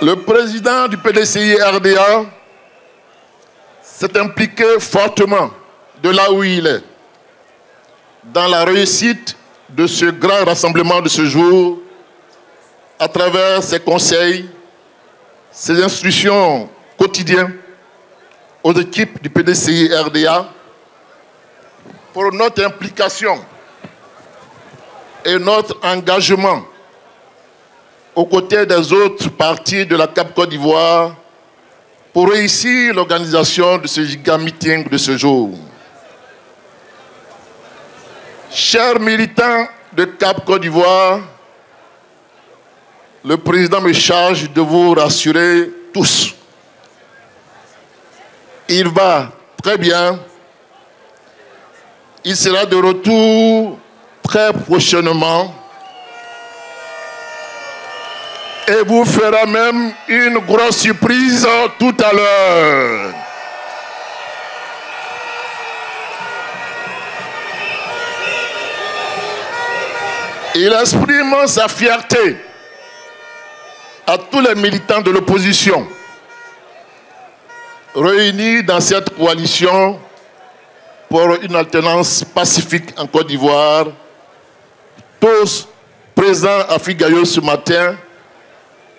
Le président du PDCI RDA s'est impliqué fortement de là où il est dans la réussite de ce grand rassemblement de ce jour à travers ses conseils, ses instructions quotidiennes aux équipes du PDCI RDA pour notre implication et notre engagement aux côtés des autres partis de la CAP Côte d'Ivoire pour réussir l'organisation de ce giga meeting de ce jour. Chers militants de CAP Côte d'Ivoire, le président me charge de vous rassurer tous. Il va très bien. Il sera de retour très prochainement et vous fera même une grosse surprise tout à l'heure. Il exprime sa fierté à tous les militants de l'opposition réunis dans cette coalition pour une alternance pacifique en Côte d'Ivoire, tous présents à Figayo ce matin,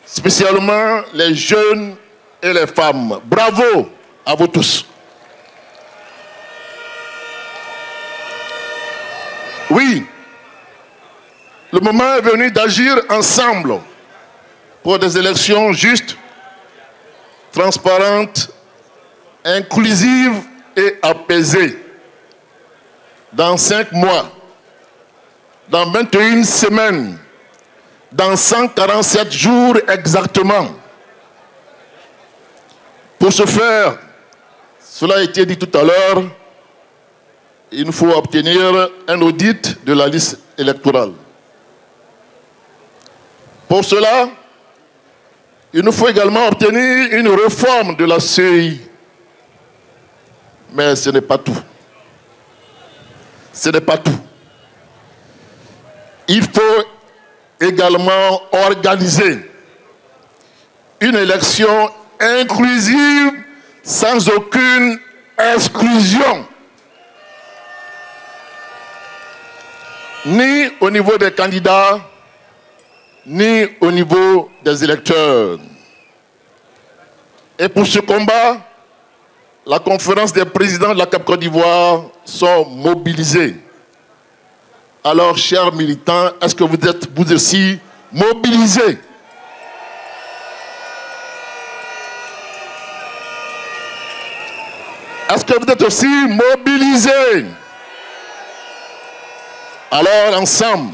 spécialement les jeunes et les femmes. Bravo à vous tous. Oui, le moment est venu d'agir ensemble pour des élections justes, transparentes, inclusives et apaisées. Dans 5 mois, dans 21 semaines, dans 147 jours exactement. Pour ce faire, cela a été dit tout à l'heure, il nous faut obtenir un audit de la liste électorale. Pour cela, il nous faut également obtenir une réforme de la CEI. Mais ce n'est pas tout. Ce n'est pas tout. Il faut également organiser une élection inclusive sans aucune exclusion. Ni au niveau des candidats, ni au niveau des électeurs. Et pour ce combat, la conférence des présidents de la CAP Côte d'Ivoire sont mobilisés. Alors, chers militants, est-ce que vous êtes vous aussi mobilisés? Est-ce que vous êtes aussi mobilisés? Alors, ensemble,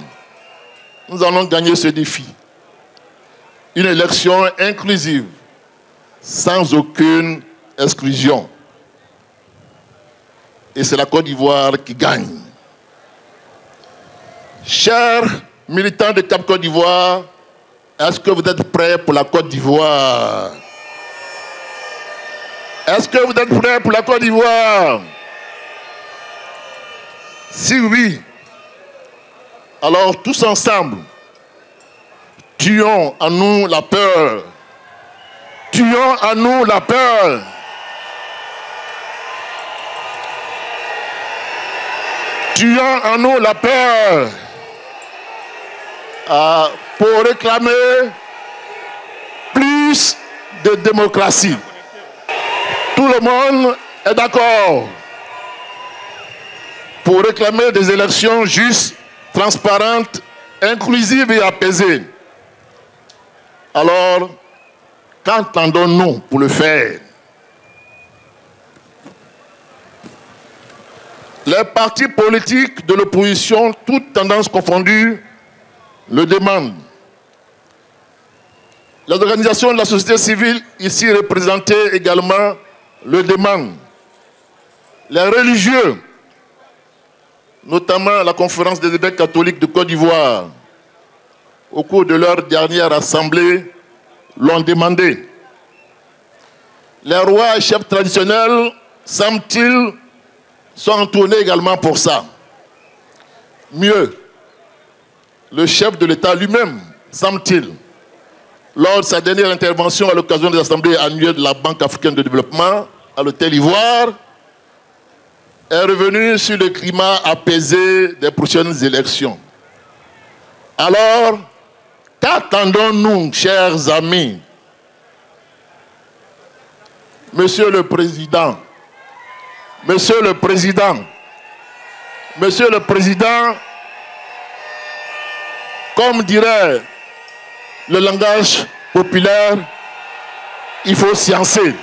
nous allons gagner ce défi. Une élection inclusive, sans aucune exclusion. Et c'est la Côte d'Ivoire qui gagne. Chers militants de CAP Côte d'Ivoire, est-ce que vous êtes prêts pour la Côte d'Ivoire? Est-ce que vous êtes prêts pour la Côte d'Ivoire? Si oui, alors tous ensemble, tuons en nous la peur. Tuons en nous la peur. Tuons en nous la peur. Pour réclamer plus de démocratie. Tout le monde est d'accord pour réclamer des élections justes, transparentes, inclusives et apaisées. Alors, qu'entendons-nous pour le faire? Les partis politiques de l'opposition, toutes tendances confondues, le demandent. Les organisations de la société civile, ici représentées également, le demandent. Les religieux, notamment la conférence des évêques catholiques de Côte d'Ivoire, au cours de leur dernière assemblée, l'ont demandé. Les rois et chefs traditionnels, semble-t-il, sont entournés également pour ça. Mieux, le chef de l'État lui-même, semble-t-il, lors de sa dernière intervention à l'occasion des assemblées annuelles de la Banque africaine de développement à l'hôtel Ivoire, est revenu sur le climat apaisé des prochaines élections. Alors, qu'attendons-nous, chers amis? Monsieur le Président, Monsieur le Président, Monsieur le Président, comme dirait le langage populaire, il faut sciencer.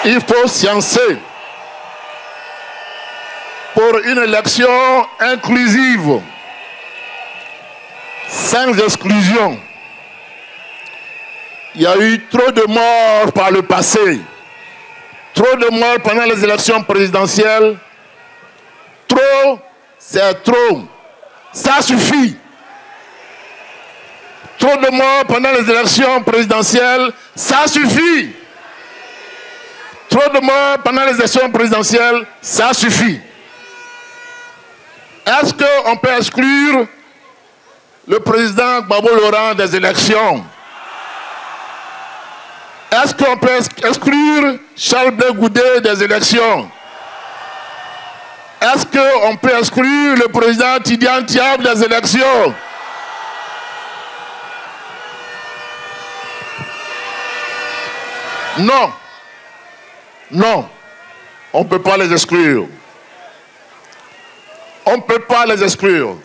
Il faut sciencer pour une élection inclusive, sans exclusion. Il y a eu trop de morts par le passé, trop de morts pendant les élections présidentielles. Trop, c'est trop. Ça suffit. Trop de morts pendant les élections présidentielles, ça suffit. Trop de morts pendant les élections présidentielles, ça suffit. Est-ce qu'on peut exclure le président Gbagbo Laurent des élections? Est-ce qu'on peut exclure Charles Blé Goudé des élections? Est-ce qu'on peut exclure le président Tidiane Thiam des élections? Non. Non. On ne peut pas les exclure. On ne peut pas les exclure.